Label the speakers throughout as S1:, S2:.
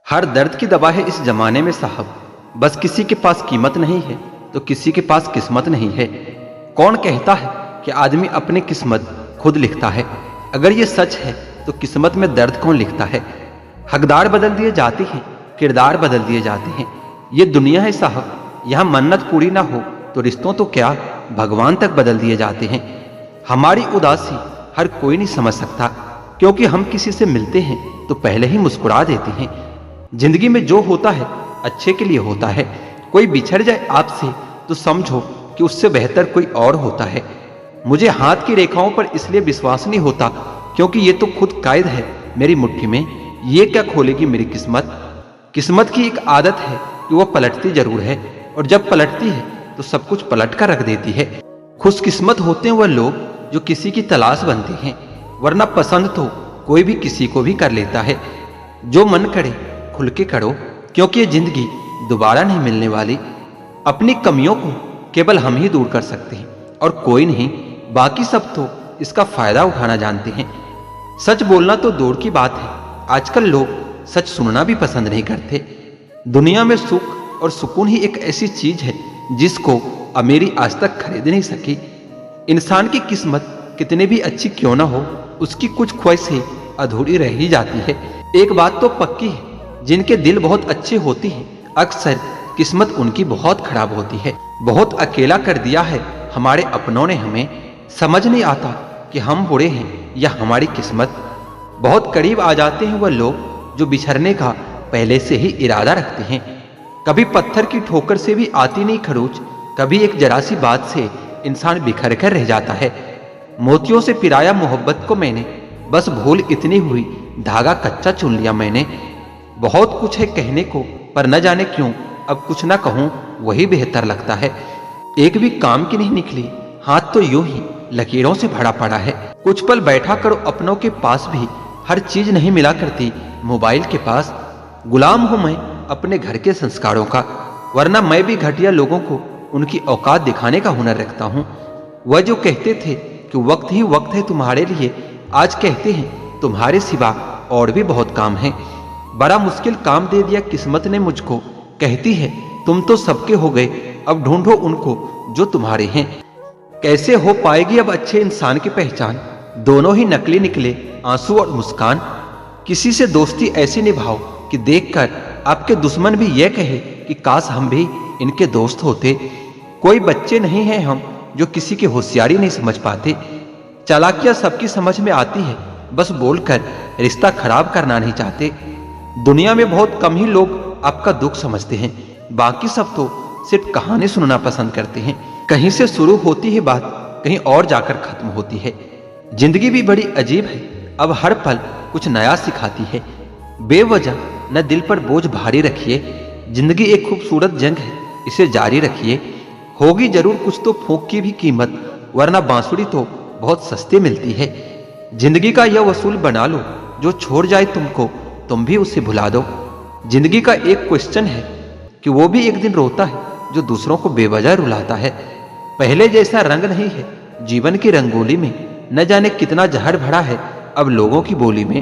S1: हर दर्द की दवा है इस जमाने में साहब। बस किसी के पास कीमत नहीं है तो किसी के पास किस्मत नहीं है। कौन कहता है कि आदमी अपनी किस्मत खुद लिखता है? अगर ये सच है तो किस्मत में दर्द कौन लिखता है? हकदार बदल दिए जाते हैं, किरदार बदल दिए जाते हैं। ये दुनिया है साहब, यहाँ मन्नत पूरी ना हो तो रिश्तों तो क्या भगवान तक बदल दिए जाते हैं। हमारी उदासी हर कोई नहीं समझ सकता, क्योंकि हम किसी से मिलते हैं तो पहले ही मुस्कुरा देते हैं। जिंदगी में जो होता है अच्छे के लिए होता है। कोई बिछड़ जाए आपसे तो समझो कि उससे बेहतर कोई और होता है। मुझे हाथ की रेखाओं पर इसलिए विश्वास नहीं होता क्योंकि ये तो खुद कैद है मेरी मुट्ठी में। ये क्या खोलेगी मेरी किस्मत? किस्मत की एक आदत है कि वह पलटती जरूर है, और जब पलटती है तो सब कुछ पलट कर रख देती है। खुशकिस्मत होते हैं वह लोग जो किसी की तलाश बनते हैं, वरना पसंद तो कोई भी किसी को भी कर लेता है। जो मन करे खुल के करो, क्योंकि ये जिंदगी दोबारा नहीं मिलने वाली। अपनी कमियों को केवल हम ही दूर कर सकते हैं और कोई नहीं। बाकी सब तो इसका फायदा उठाना जानते हैं। सच बोलना तो दूर की बात है, आजकल लोग सच सुनना भी पसंद नहीं करते। दुनिया में सुख और सुकून ही एक ऐसी चीज है जिसको अमीरी आज तक खरीद नहीं सकी। इंसान की किस्मत कितने भी अच्छी क्यों ना हो, उसकी कुछ ख्वाहिशें अधूरी रह ही जाती है। एक बात तो पक्की है, जिनके दिल बहुत अच्छे होती हैं अक्सर किस्मत उनकी बहुत खराब होती है। बहुत अकेला कर दिया है हमारे अपनों ने हमें। समझ नहीं आता कि हम बुरे हैं या हमारी किस्मत। बहुत करीब आ जाते हैं वह लोग जो बिछड़ने का पहले से ही इरादा रखते हैं। कभी पत्थर की ठोकर से भी आती नहीं खरोच, कभी एक जरा सी बात से इंसान बिखर कर रह जाता है। मोतियों से पिराया मोहब्बत को मैंने, बस भूल इतनी हुई धागा कच्चा चुन लिया मैंने। बहुत कुछ है कहने को, पर न जाने क्यों अब कुछ ना कहूं वही बेहतर लगता है। एक भी काम की नहीं निकली, हाथ तो यूं ही लकीरों से भरा पड़ा है। कुछ पल बैठा करो अपनों के पास भी, हर चीज नहीं मिला करती मोबाइल के पास। गुलाम हूं मैं अपने घर के संस्कारों का, वरना मैं भी घटिया लोगों को उनकी औकात दिखाने का हुनर रखता हूं। वह जो कहते थे कि वक्त ही वक्त है तुम्हारे लिए, आज कहते हैं तुम्हारे सिवा और भी बहुत काम है। बड़ा मुश्किल काम दे दिया किस्मत ने मुझको, कहती है तुम तो सबके हो गए, अब ढूंढो उनको जो तुम्हारे हैं। कैसे हो पाएगी अब अच्छे इंसान की पहचान? दोनों ही नकली निकले, आंसू और मुस्कान। किसी से दोस्ती ऐसी निभाओ कि देखकर आपके दुश्मन भी यह कहे कि काश हम भी इनके दोस्त होते। कोई बच्चे नहीं हैं हम जो किसी की होशियारी नहीं समझ पाते। चालाकियां सबकी समझ में आती है, बस बोलकर रिश्ता खराब करना नहीं चाहते। दुनिया में बहुत कम ही लोग आपका दुख समझते हैं, बाकी सब तो सिर्फ कहानी सुनना पसंद करते हैं। कहीं से शुरू होती है बात, कहीं और जाकर खत्म होती है। जिंदगी भी बड़ी अजीब है, अब हर पल कुछ नया सिखाती है। बेवजह न दिल पर बोझ भारी रखिए, जिंदगी एक खूबसूरत जंग है, इसे जारी रखिए। होगी जरूर कुछ तो फूंक की भी कीमत, वरना बांसुरी तो बहुत सस्ती मिलती है। जिंदगी का यह वसूल बना लो, जो छोड़ जाए तुमको तुम भी उसे भुला दो। जिंदगी का एक क्वेश्चन है कि वो भी एक दिन रोता है जो दूसरों को बेवजह रुलाता है। पहले जैसा रंग नहीं है जीवन की रंगोली में, न जाने कितना जहर भरा है अब लोगों की बोली में।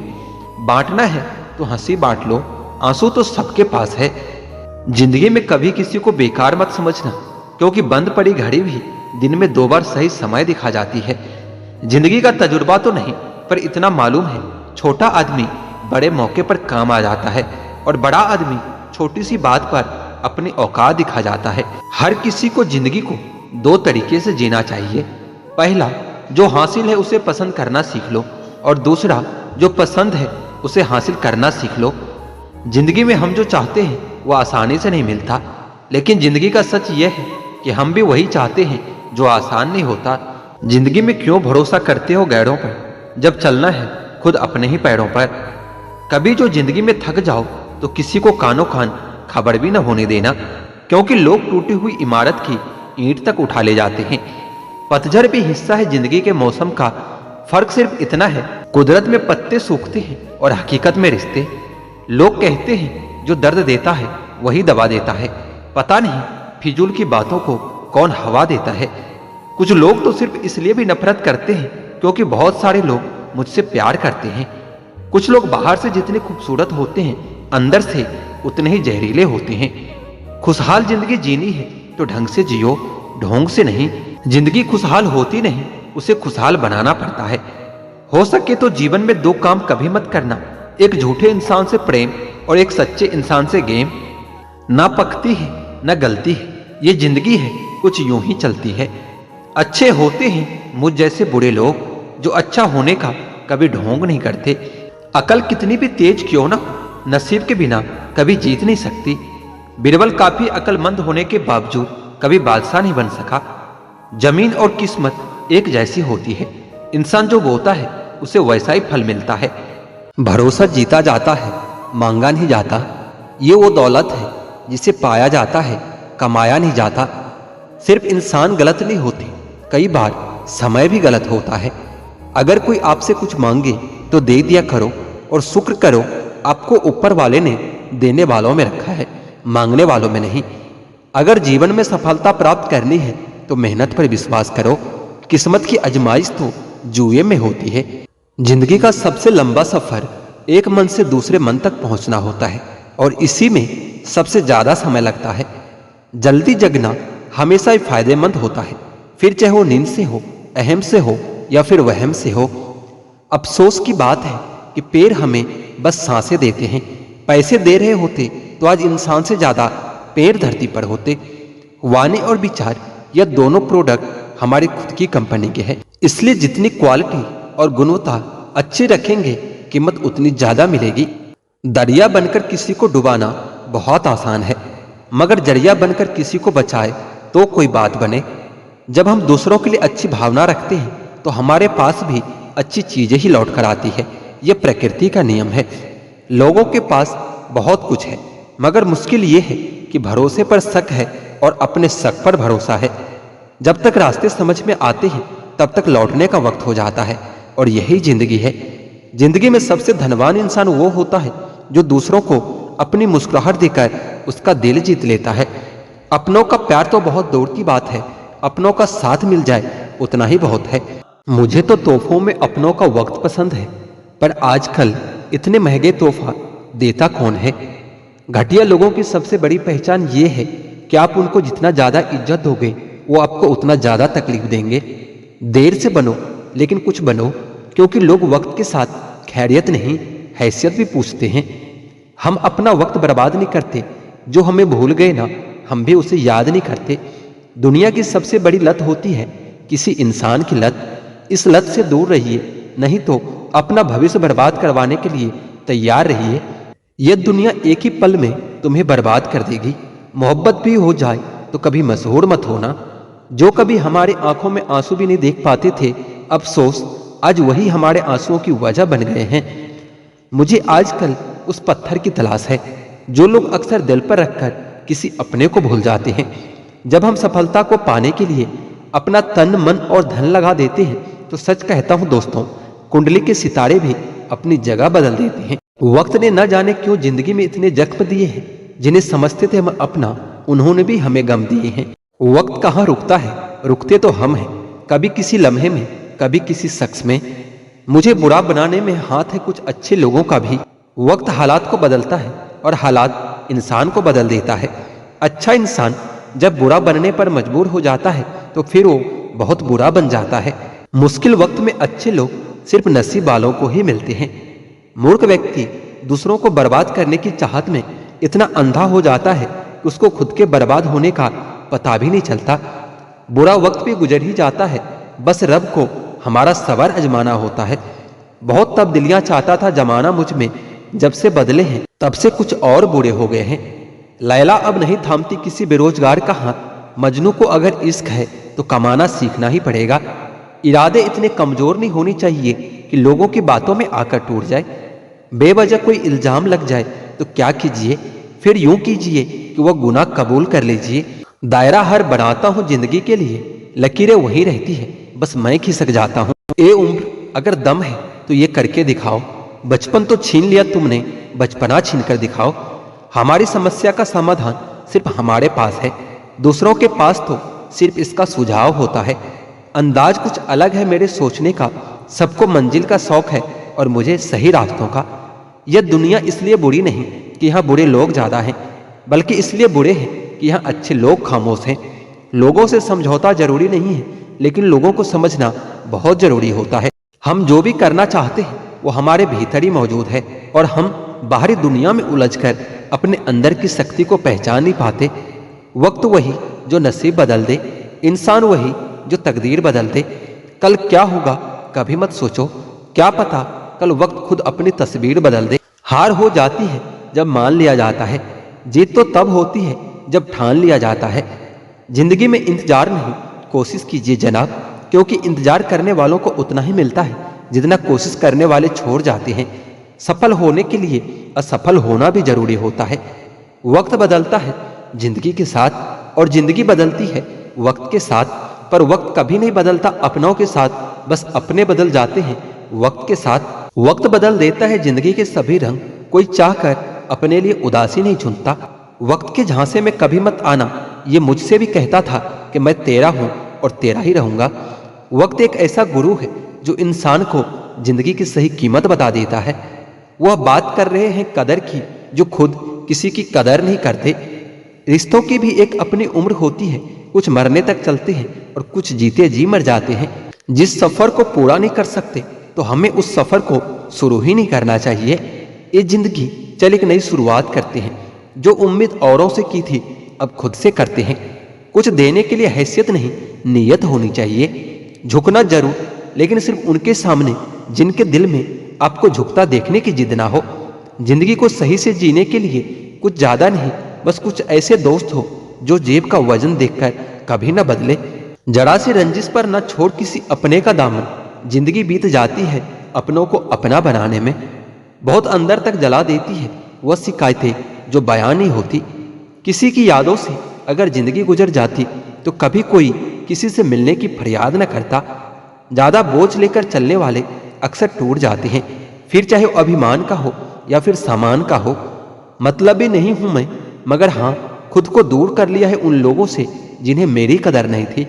S1: बांटना है तो हंसी बांट लो, आंसू तो सबके पास है। जिंदगी में कभी किसी को बेकार मत समझना, क्योंकि बंद पड़ी घड़ी भी दिन में 2 बार सही समय दिखा जाती है। जिंदगी का तजुर्बा तो नहीं, पर इतना मालूम है छोटा आदमी बड़े मौके पर काम आ जाता है, और बड़ा आदमी छोटी सी बात पर अपनी औकात दिखा जाता है। हर किसी को जिंदगी को 2 तरीके से जीना चाहिए। पहला, जो हासिल है उसे पसंद करना सीख लो, और दूसरा, जो पसंद है उसे हासिल करना सीख लो। जिंदगी में हम जो चाहते हैं वो आसानी से नहीं मिलता, लेकिन जिंदगी का सच यह है कि हम भी वही चाहते हैं जो आसान नहीं होता। जिंदगी में क्यों भरोसा करते हो गैरों पर, जब चलना है खुद अपने ही पैरों पर। कभी जो जिंदगी में थक जाओ तो किसी को कानो कान खबर भी न होने देना, क्योंकि लोग टूटी हुई इमारत की ईंट तक उठा ले जाते हैं। पतझड़ भी हिस्सा है जिंदगी के मौसम का, फर्क सिर्फ इतना है कुदरत में पत्ते सूखते हैं और हकीकत में रिश्ते। लोग कहते हैं जो दर्द देता है वही दबा देता है, पता नहीं फिजूल की बातों को कौन हवा देता है। कुछ लोग तो सिर्फ इसलिए भी नफरत करते हैं क्योंकि बहुत सारे लोग मुझसे प्यार करते हैं। कुछ लोग बाहर से जितने खूबसूरत होते हैं अंदर से उतने ही जहरीले होते हैं। खुशहाल जिंदगी जीनी है तो ढंग से जियो, ढोंग से नहीं। जिंदगी खुशहाल होती नहीं, उसे खुशहाल बनाना पड़ता है। हो सके तो जीवन में दो काम कभी मत करना, एक झूठे इंसान से प्रेम और एक सच्चे इंसान से गेम। ना पकती है ना गलती है, ये जिंदगी है कुछ यूं ही चलती है। अच्छे होते हैं मुझ जैसे बुरे लोग, जो अच्छा होने का कभी ढोंग नहीं करते। अकल कितनी भी तेज क्यों ना हो, नसीब के बिना कभी जीत नहीं सकती। बिरबल काफी अकलमंद होने के बावजूद कभी बादशाह नहीं बन सका। जमीन और किस्मत एक जैसी होती है, इंसान जो बोता है उसे वैसा ही फल मिलता है। भरोसा जीता जाता है, मांगा नहीं जाता। ये वो दौलत है जिसे पाया जाता है, कमाया नहीं जाता। सिर्फ इंसान गलत नहीं होते, कई बार समय भी गलत होता है। अगर कोई आपसे कुछ मांगे तो दे दिया करो और शुक्र करो आपको ऊपर वाले ने देने वालों में रखा है, मांगने वालों में नहीं। अगर जीवन में सफलता प्राप्त करनी है तो मेहनत पर विश्वास करो। किस्मत की आजमाइश तो जुए में होती है। जिंदगी का सबसे लंबा सफर एक मन से दूसरे मन तक पहुंचना होता है और इसी में सबसे ज्यादा समय लगता है। जल्दी जगना हमेशा ही फायदेमंद होता है, फिर चाहे वो नींद से हो, अहम से हो या फिर वहम से हो। अफसोस की बात है कि पेड़ हमें बस सांसें देते हैं। पैसे दे रहे होते तो आज इंसान से ज्यादा पेड़ धरती पर होते। वाणी और विचार यह दोनों प्रोडक्ट हमारी खुद की कंपनी के हैं, इसलिए जितनी क्वालिटी और गुणवत्ता अच्छी रखेंगे कीमत उतनी ज्यादा मिलेगी। दरिया बनकर किसी को डुबाना बहुत आसान है, मगर जरिया बनकर किसी को बचाए तो कोई बात बने। जब हम दूसरों के लिए अच्छी भावना रखते हैं तो हमारे पास भी अच्छी चीजें ही लौट कर आती है। यह प्रकृति का नियम है। लोगों के पास बहुत कुछ है, मगर मुश्किल ये है कि भरोसे पर शक है और अपने शक पर भरोसा है। जब तक रास्ते समझ में आते हैं तब तक लौटने का वक्त हो जाता है, और यही जिंदगी है। जिंदगी में सबसे धनवान इंसान वो होता है जो दूसरों को अपनी मुस्कुराहट देकर उसका दिल जीत लेता है। अपनों का प्यार तो बहुत दूर की बात है, अपनों का साथ मिल जाए उतना ही बहुत है। मुझे तो तोहफों में अपनों का वक्त पसंद है, पर आजकल इतने महंगे तोहफा देता कौन है। घटिया लोगों की सबसे बड़ी पहचान ये है कि आप उनको जितना ज्यादा इज्जत दोगे वो आपको उतना ज्यादा तकलीफ देंगे। देर से बनो लेकिन कुछ बनो, क्योंकि लोग वक्त के साथ खैरियत नहीं हैसियत भी पूछते हैं। हम अपना वक्त बर्बाद नहीं करते, जो हमें भूल गए ना हम भी उसे याद नहीं करते। दुनिया की सबसे बड़ी लत होती है किसी इंसान की लत। इस लत से दूर रहिए, नहीं तो अपना भविष्य बर्बाद करवाने के लिए तैयार रहिए। यह दुनिया एक ही पल में तुम्हें बर्बाद कर देगी। मोहब्बत भी हो जाए तो कभी मशहूर मत होना। जो कभी हमारे आंखों में आंसू भी नहीं देख पाते थे, अफसोस आज वही हमारे आंसुओं की वजह बन गए हैं। मुझे आजकल उस पत्थर की तलाश है जो लोग अक्सर दिल पर रखकर किसी अपने को भूल जाते हैं। जब हम सफलता को पाने के लिए अपना तन मन और धन लगा देते हैं तो सच कहता हूं दोस्तों, कुंडली के सितारे भी अपनी जगह बदल देते हैं। वक्त ने न जाने क्यों जिंदगी में इतने जख्म दिए हैं, जिन्हें समझते थे हम अपना उन्होंने भी हमें गम दिए हैं। वक्त कहाँ रुकता है, रुकते तो हम हैं, कभी किसी लम्हे में कभी किसी शख्स में। मुझे बुरा बनाने में हाथ है कुछ अच्छे लोगों का भी। वक्त हालात को बदलता है और हालात इंसान को बदल देता है। अच्छा इंसान जब बुरा बनने पर मजबूर हो जाता है तो फिर वो बहुत बुरा बन जाता है। मुश्किल वक्त में अच्छे लोग सिर्फ नसीब वालों को ही मिलते हैं। मूर्ख व्यक्ति दूसरों को बर्बाद करने की चाहत में इतना अंधा हो जाता है कि उसको खुद के बर्बाद होने का पता भी नहीं चलता। बुरा वक्त भी गुजर ही जाता है, बस रब को हमारा सबर आजमाना होता है। बहुत तब्दीलियां चाहता था जमाना मुझ में, जब से बदले हैं तब से कुछ और बुरे हो गए हैं। लैला अब नहीं थामती किसी बेरोजगार का हाथ। मजनू को अगर इश्क है तो कमाना सीखना ही पड़ेगा। इरादे इतने कमजोर नहीं होने चाहिए कि लोगों की बातों में आकर टूट जाए। बेवजह कोई इल्जाम लग जाए तो क्या कीजिए, फिर यूं कीजिए कि वह गुनाह कबूल कर लीजिए। दायरा हर बनाता हूं जिंदगी के लिए, लकीरें वही रहती है, बस मैं खिसक जाता हूं। ए उम्र अगर दम है तो ये करके दिखाओ। बचपन तो छीन लिया तुमने, बचपना छीन कर दिखाओ। हमारी समस्या का समाधान सिर्फ हमारे पास है, दूसरों के पास तो सिर्फ इसका सुझाव होता है। अंदाज कुछ अलग है मेरे सोचने का, सबको मंजिल का शौक है और मुझे सही रास्तों का। यह दुनिया इसलिए बुरी नहीं कि यहाँ बुरे लोग ज़्यादा हैं, बल्कि इसलिए बुरे हैं कि यहाँ अच्छे लोग खामोश हैं। लोगों से समझौता जरूरी नहीं है, लेकिन लोगों को समझना बहुत जरूरी होता है। हम जो भी करना चाहते हैं वो हमारे भीतर ही मौजूद है, और हम बाहरी दुनिया में उलझकर अपने अंदर की शक्ति को पहचान नहीं पाते। वक्त वही जो नसीब बदल दे, इंसान वही जो तकदीर बदल दे। कल क्या होगा कभी मत सोचो, क्या पता कल वक्त खुद अपनी तस्वीर बदल दे। हार हो जाती है जब मान लिया जाता है, जीत तो तब होती है जब ठान लिया जाता है। जिंदगी में इंतजार नहीं, कोशिश कीजिए जनाब, क्योंकि इंतजार करने वालों को उतना ही मिलता है जितना कोशिश करने वाले छोड़ जाते हैं। सफल होने के लिए असफल होना भी जरूरी होता है। वक्त बदलता है जिंदगी के साथ, और जिंदगी बदलती है वक्त के साथ, पर वक्त कभी नहीं बदलता अपनों के साथ, बस अपने बदल जाते हैं वक्त के साथ। वक्त बदल देता है जिंदगी के सभी रंग, कोई चाहकर अपने लिए उदासी नहीं चुनता। वक्त के झांसे में कभी मत आना, ये मुझसे भी कहता था कि मैं तेरा हूं और तेरा ही रहूंगा। वक्त एक ऐसा गुरु है जो इंसान को जिंदगी की सही कीमत बता देता है। वह बात कर रहे हैं कदर की, जो खुद किसी की कदर नहीं करते। रिश्तों की भी एक अपनी उम्र होती है, कुछ मरने तक चलते हैं और कुछ जीते जी मर जाते हैं। जिस सफर को पूरा नहीं कर सकते तो हमें उस सफर को शुरू ही नहीं करना चाहिए। ये जिंदगी चल एक नई शुरुआत करते हैं, जो उम्मीद औरों से की थी अब खुद से करते हैं। कुछ देने के लिए हैसियत नहीं, नीयत होनी चाहिए। झुकना जरूर, लेकिन सिर्फ उनके सामने जिनके दिल में आपको झुकता देखने की जिद ना हो। जिंदगी को सही से जीने के लिए कुछ ज्यादा नहीं, बस कुछ ऐसे दोस्त हो जो जेब का वजन देखकर कभी ना बदले। जरा सी रंजिश पर न छोड़ किसी अपने का दामन, जिंदगी बीत जाती है अपनों को अपना बनाने में। बहुत अंदर तक जला देती है वह शिकायतें जो बयान नहीं होती। किसी की यादों से अगर जिंदगी गुजर जाती तो कभी कोई किसी से मिलने की फरियाद न करता। ज्यादा बोझ लेकर चलने वाले अक्सर टूट जाते हैं, फिर चाहे वो अभिमान का हो या फिर सामान का हो। मतलबी नहीं हूं मैं, मगर हाँ खुद को दूर कर लिया है उन लोगों से जिन्हें मेरी कदर नहीं थी।